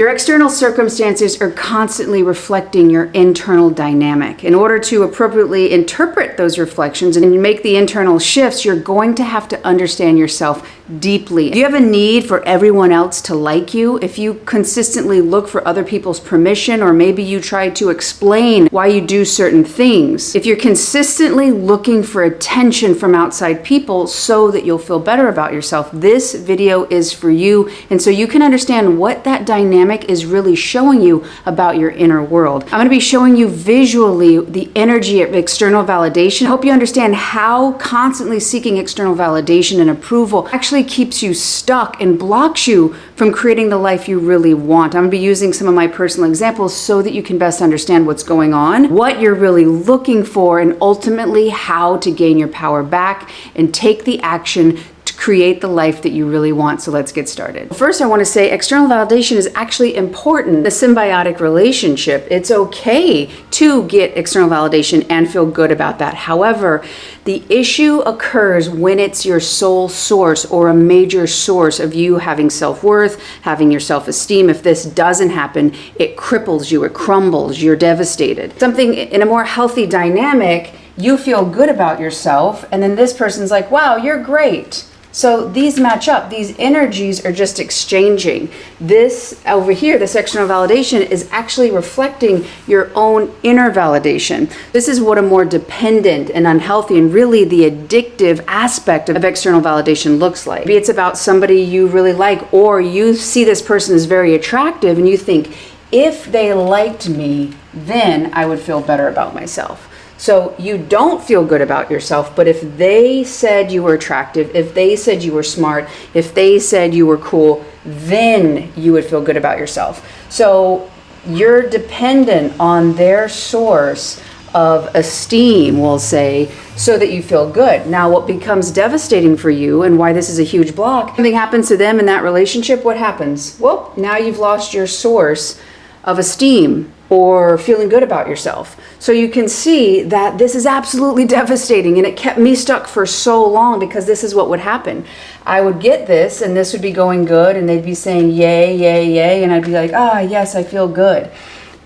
Your external circumstances are constantly reflecting your internal dynamic. In order to appropriately interpret those reflections and make the internal shifts, you're going to have to understand yourself deeply. If you have a need for everyone else to like you, if you consistently look for other people's permission, or maybe you try to explain why you do certain things, if you're consistently looking for attention from outside people so that you'll feel better about yourself, this video is for you. And so you can understand what that dynamic is really showing you about your inner world. I'm going to be showing you visually the energy of external validation. I hope you understand how constantly seeking external validation and approval actually keeps you stuck and blocks you from creating the life you really want. I'm going to be using some of my personal examples so that you can best understand what's going on, what you're really looking for, and ultimately how to gain your power back and take the action to create the life that you really want. So let's get started. First, I want to say external validation is actually important. The symbiotic relationship, it's okay to get external validation and feel good about that. However, the issue occurs when it's your sole source or a major source of you having self-worth, having your self-esteem. If this doesn't happen, it cripples you, it crumbles, you're devastated. Something in a more healthy dynamic, you feel good about yourself, and then this person's like, wow, you're great. So these match up. These energies are just exchanging. This over here, this external validation, is actually reflecting your own inner validation. This is what a more dependent and unhealthy and really the addictive aspect of external validation looks like. Maybe it's about somebody you really like, or you see this person as very attractive and you think, if they liked me, then I would feel better about myself. So you don't feel good about yourself, but if they said you were attractive, if they said you were smart, if they said you were cool, then you would feel good about yourself. So you're dependent on their source of esteem, we'll say, so that you feel good. Now, what becomes devastating for you and why this is a huge block, something happens to them in that relationship, what happens? Well, now you've lost your source of esteem or feeling good about yourself. So you can see that this is absolutely devastating, and it kept me stuck for so long because this is what would happen. I would get this and this would be going good and they'd be saying yay, yay, yay, and I'd be like, ah, yes, I feel good.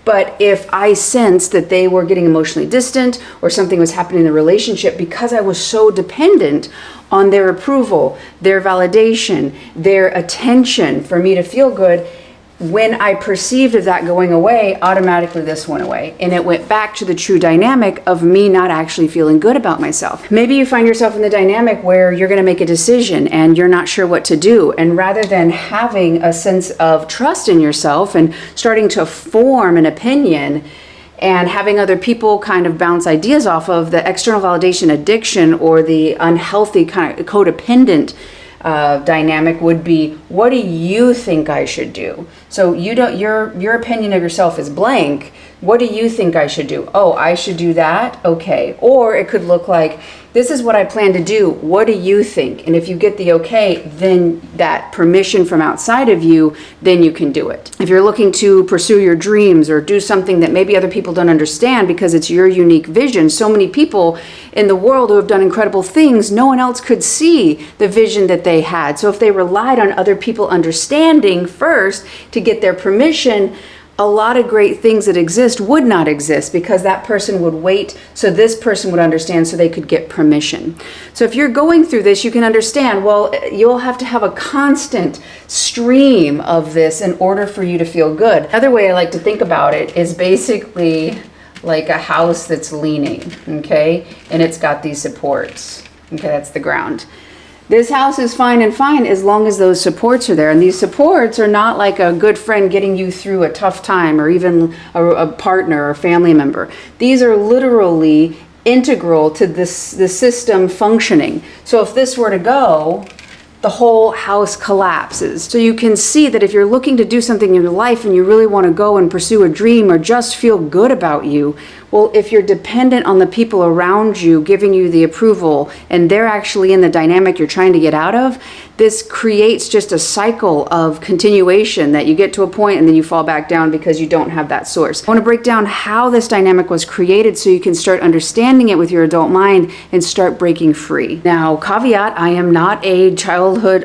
But if I sensed that they were getting emotionally distant or something was happening in the relationship, because I was so dependent on their approval, their validation, their attention for me to feel good, when I perceived of that going away, automatically this went away. And it went back to the true dynamic of me not actually feeling good about myself. Maybe you find yourself in the dynamic where you're going to make a decision and you're not sure what to do. And rather than having a sense of trust in yourself and starting to form an opinion and having other people kind of bounce ideas off of, the external validation addiction or the unhealthy kind of codependent dynamic would be, what do you think I should do? So you don't, your opinion of yourself is blank. What do you think I should do? Oh, I should do that? Okay. Or it could look like, this is what I plan to do. What do you think? And if you get the okay, then that permission from outside of you, then you can do it. If you're looking to pursue your dreams or do something that maybe other people don't understand because it's your unique vision, so many people in the world who have done incredible things, no one else could see the vision that they had. So if they relied on other people understanding first to get their permission, a lot of great things that exist would not exist because that person would wait so this person would understand so they could get permission. So if you're going through this, you can understand, well, you'll have to have a constant stream of this in order for you to feel good. Another way I like to think about it is basically like a house that's leaning, okay? And it's got these supports, okay? That's the ground. This house is fine and fine as long as those supports are there. And these supports are not like a good friend getting you through a tough time or even a partner or family member. These are literally integral to the system functioning. So if this were to go, the whole house collapses. So you can see that if you're looking to do something in your life and you really want to go and pursue a dream or just feel good about you, Well, if you're dependent on the people around you giving you the approval and they're actually in the dynamic you're trying to get out of, this creates just a cycle of continuation that you get to a point and then you fall back down because you don't have that source. I want to break down how this dynamic was created so you can start understanding it with your adult mind and start breaking free. Now, caveat, I am not a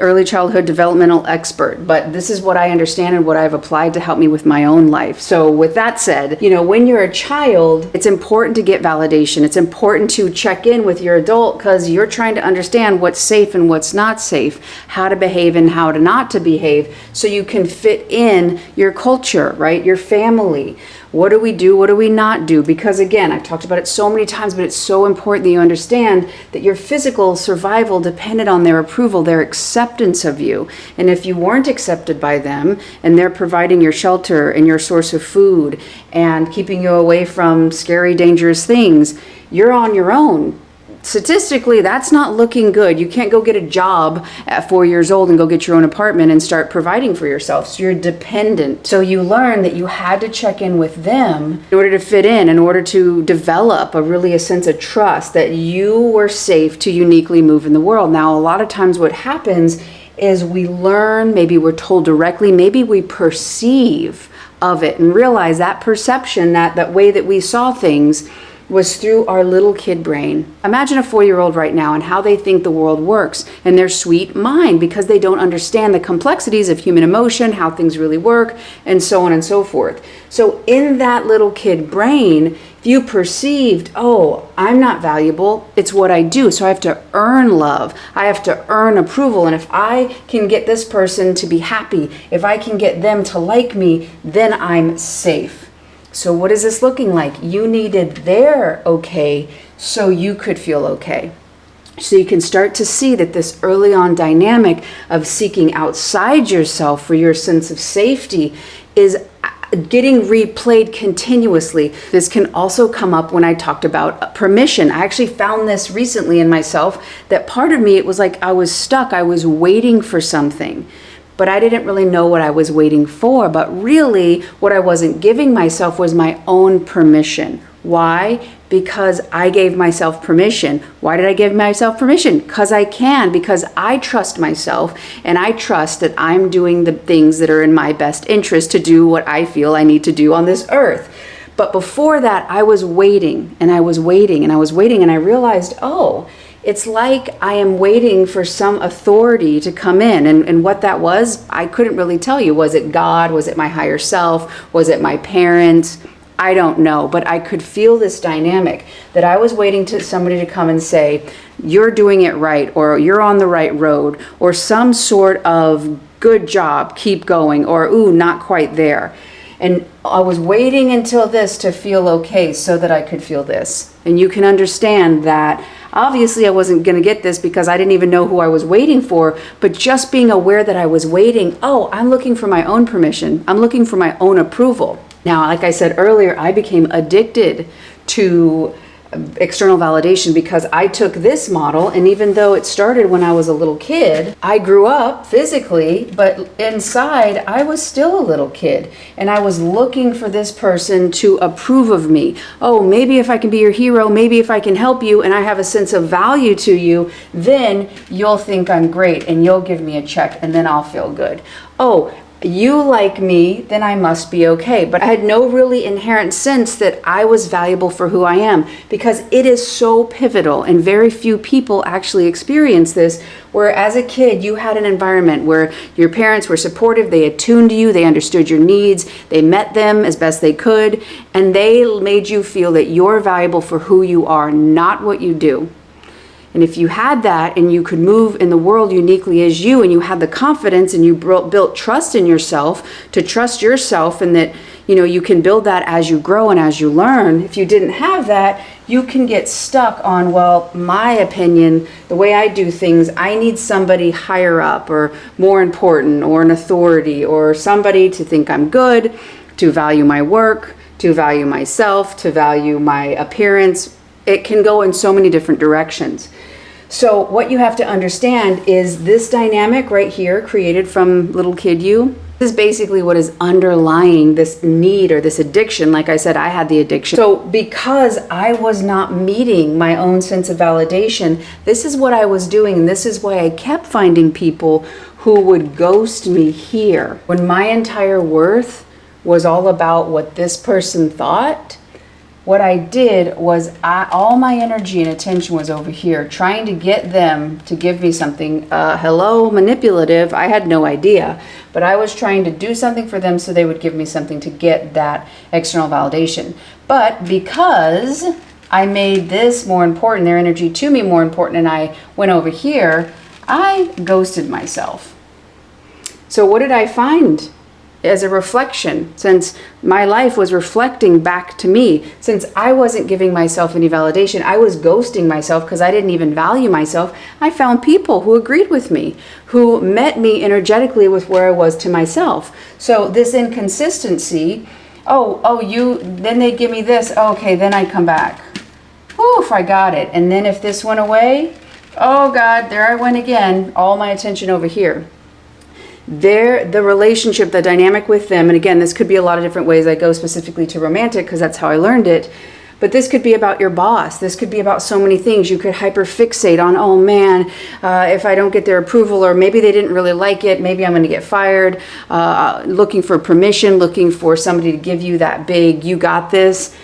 early childhood developmental expert, but this is what I understand and what I've applied to help me with my own life. So with that said, when you're a child, it's important to get validation. It's important to check in with your adult because you're trying to understand what's safe and what's not safe, how to behave and how to not to behave, so you can fit in your culture, right? Your family. What do we do? What do we not do? Because again, I've talked about it so many times, but it's so important that you understand that your physical survival depended on their approval, their acceptance of you. And if you weren't accepted by them and they're providing your shelter and your source of food and keeping you away from scary, dangerous things, you're on your own. Statistically, that's not looking good. You can't go get a job at 4 years old and go get your own apartment and start providing for yourself. So you're dependent. So you learn that you had to check in with them in order to fit in order to develop a sense of trust that you were safe to uniquely move in the world. Now, a lot of times what happens is we learn, maybe we're told directly, maybe we perceive of it and realize that perception, that way that we saw things was through our little kid brain. Imagine a 4-year-old right now and how they think the world works in their sweet mind because they don't understand the complexities of human emotion, how things really work, and so on and so forth. So in that little kid brain, if you perceived, oh, I'm not valuable, it's what I do. So I have to earn love. I have to earn approval. And if I can get this person to be happy, if I can get them to like me, then I'm safe. So what is this looking like? You needed their okay so you could feel okay. So you can start to see that this early on dynamic of seeking outside yourself for your sense of safety is getting replayed continuously. This can also come up when I talked about permission. I actually found this recently in myself that part of me, it was like I was stuck. I was waiting for something. But I didn't really know what I was waiting for. But really, what I wasn't giving myself was my own permission. Why? Because I gave myself permission. Why did I give myself permission? Because I can, because I trust myself and I trust that I'm doing the things that are in my best interest to do what I feel I need to do on this earth. But before that, I was waiting and I was waiting and I was waiting and I realized, oh, it's like I am waiting for some authority to come in. And what that was, I couldn't really tell you. Was it God? Was it my higher self? Was it my parents? I don't know. But I could feel this dynamic that I was waiting to somebody to come and say, you're doing it right, or you're on the right road, or some sort of good job, keep going, or ooh, not quite there. And I was waiting until this to feel okay so that I could feel this. And you can understand that obviously I wasn't going to get this because I didn't even know who I was waiting for, but just being aware that I was waiting, oh, I'm looking for my own permission. I'm looking for my own approval. Now, like I said earlier, I became addicted to external validation because I took this model, and even though it started when I was a little kid, I grew up physically, but inside I was still a little kid and I was looking for this person to approve of me. Oh, maybe if I can be your hero, maybe if I can help you and I have a sense of value to you, then you'll think I'm great and you'll give me a check and then I'll feel good. Oh, you like me, then I must be okay. But I had no really inherent sense that I was valuable for who I am, because it is so pivotal and very few people actually experience this, where as a kid you had an environment where your parents were supportive, they attuned to you, they understood your needs, they met them as best they could, and they made you feel that you're valuable for who you are, not what you do. And if you had that and you could move in the world uniquely as you, and you had the confidence and you built trust in yourself to trust yourself, and that, you know, you can build that as you grow and as you learn. If you didn't have that, you can get stuck on, well, my opinion, the way I do things, I need somebody higher up or more important or an authority or somebody to think I'm good, to value my work, to value myself, to value my appearance. It can go in so many different directions. So what you have to understand is this dynamic right here created from little kid you This is basically what is underlying this need or this addiction. Like I said, I had the addiction. So because I was not meeting my own sense of validation, this is what I was doing. And this is why I kept finding people who would ghost me here. When my entire worth was all about what this person thought, what I did was all my energy and attention was over here, trying to get them to give me something. Hello, manipulative. I had no idea, but I was trying to do something for them so they would give me something to get that external validation. But because I made this more important, their energy to me more important, and I went over here, I ghosted myself. So what did I find? As a reflection, since my life was reflecting back to me, since I wasn't giving myself any validation, I was ghosting myself because I didn't even value myself. I found people who agreed with me, who met me energetically with where I was to myself. So this inconsistency, then they give me this, okay, then I come back. Oof, I got it. And then if this went away, oh God, there I went again, all my attention over here. The relationship, the dynamic with them, and again, this could be a lot of different ways. I go specifically to romantic because that's how I learned it. But this could be about your boss. This could be about so many things. You could hyperfixate on, oh man, if I don't get their approval, or maybe they didn't really like it, maybe I'm going to get fired, looking for permission, looking for somebody to give you that big, you got this.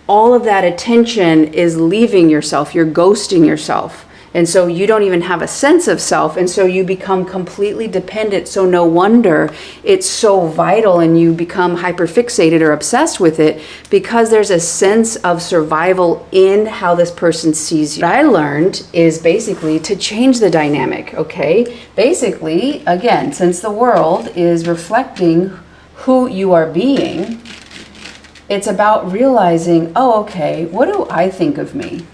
All of that attention is leaving yourself. You're ghosting yourself. And so you don't even have a sense of self. And so you become completely dependent. So no wonder it's so vital and you become hyperfixated or obsessed with it, because there's a sense of survival in how this person sees you. What I learned is basically to change the dynamic, okay? Basically, again, since the world is reflecting who you are being, it's about realizing, oh, okay, what do I think of me?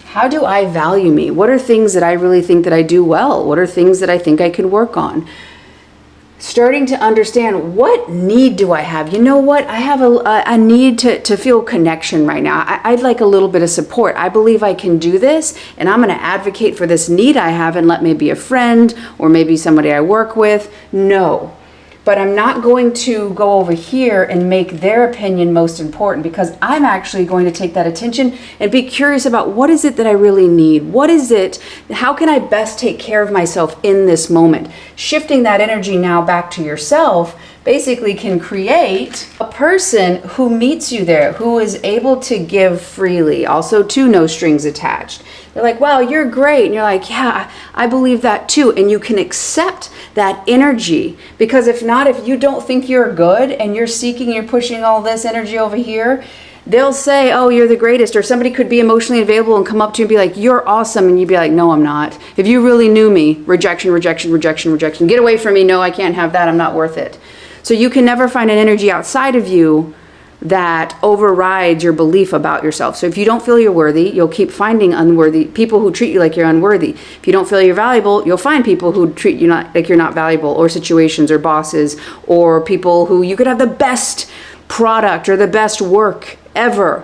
How do I value me? What are things that I really think that I do well? What are things that I think I can work on? Starting to understand, what need do I have? You know what? I have a need to feel connection right now. I'd like a little bit of support. I believe I can do this, and I'm going to advocate for this need I have and let maybe a friend or maybe somebody I work with know. But I'm not going to go over here and make their opinion most important, because I'm actually going to take that attention and be curious about, what is it that I really need? What is it? How can I best take care of myself in this moment? Shifting that energy now back to yourself basically can create a person who meets you there, who is able to give freely, also to no strings attached. They're like, wow, you're great. And you're like, yeah, I believe that too. And you can accept that energy, because if not, if you don't think you're good and you're seeking, you're pushing all this energy over here, they'll say, oh, you're the greatest. Or somebody could be emotionally available and come up to you and be like, you're awesome. And you'd be like, no, I'm not. If you really knew me, rejection, rejection, rejection, rejection. Get away from me. No, I can't have that. I'm not worth it. So you can never find an energy outside of you that overrides your belief about yourself. So if you don't feel you're worthy, you'll keep finding unworthy people who treat you like you're unworthy. If you don't feel you're valuable, you'll find people who treat you like you're not valuable, or situations or bosses, or people who you could have the best product or the best work ever,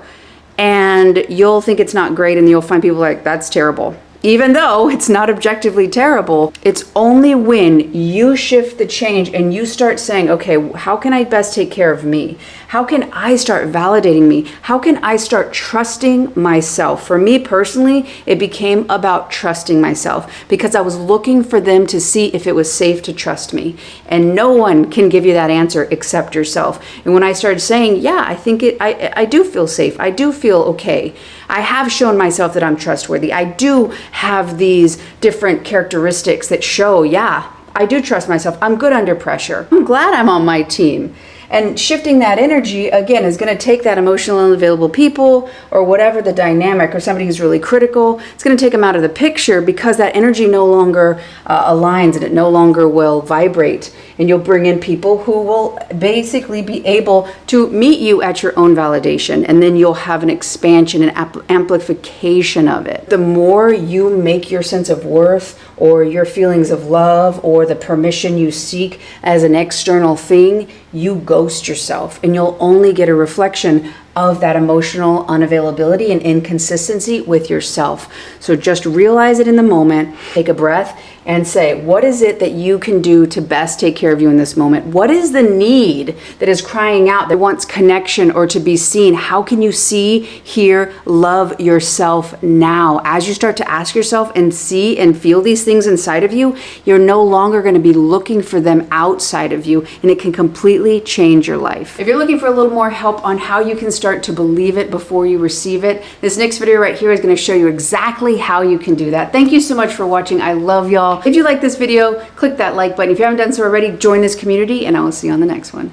and you'll think it's not great, and you'll find people like, that's terrible. Even though it's not objectively terrible, it's only when you shift the change and you start saying, okay, how can I best take care of me? How can I start validating me? How can I start trusting myself? For me personally, it became about trusting myself, because I was looking for them to see if it was safe to trust me. And no one can give you that answer except yourself. And when I started saying, yeah, I think I do feel safe. I do feel okay. I have shown myself that I'm trustworthy. I do have these different characteristics that show, yeah, I do trust myself. I'm good under pressure. I'm glad I'm on my team. And shifting that energy, again, is going to take that emotional unavailable people, or whatever the dynamic, or somebody who's really critical. It's going to take them out of the picture, because that energy no longer aligns, and it no longer will vibrate. And you'll bring in people who will basically be able to meet you at your own validation. And then you'll have an expansion and amplification of it. The more you make your sense of worth, or your feelings of love, or the permission you seek as an external thing, you ghost yourself, and you'll only get a reflection of that emotional unavailability and inconsistency with yourself. So just realize it in the moment, take a breath, and say, what is it that you can do to best take care of you in this moment? What is the need that is crying out, that wants connection or to be seen? How can you see, hear, love yourself now? As you start to ask yourself and see and feel these things inside of you, you're no longer going to be looking for them outside of you, and it can completely change your life. If you're looking for a little more help on how you can start to believe it before you receive it, this next video right here is going to show you exactly how you can do that. Thank you so much for watching. I love y'all. If you like this video, click that like button. If you haven't done so already, join this community, and I will see you on the next one.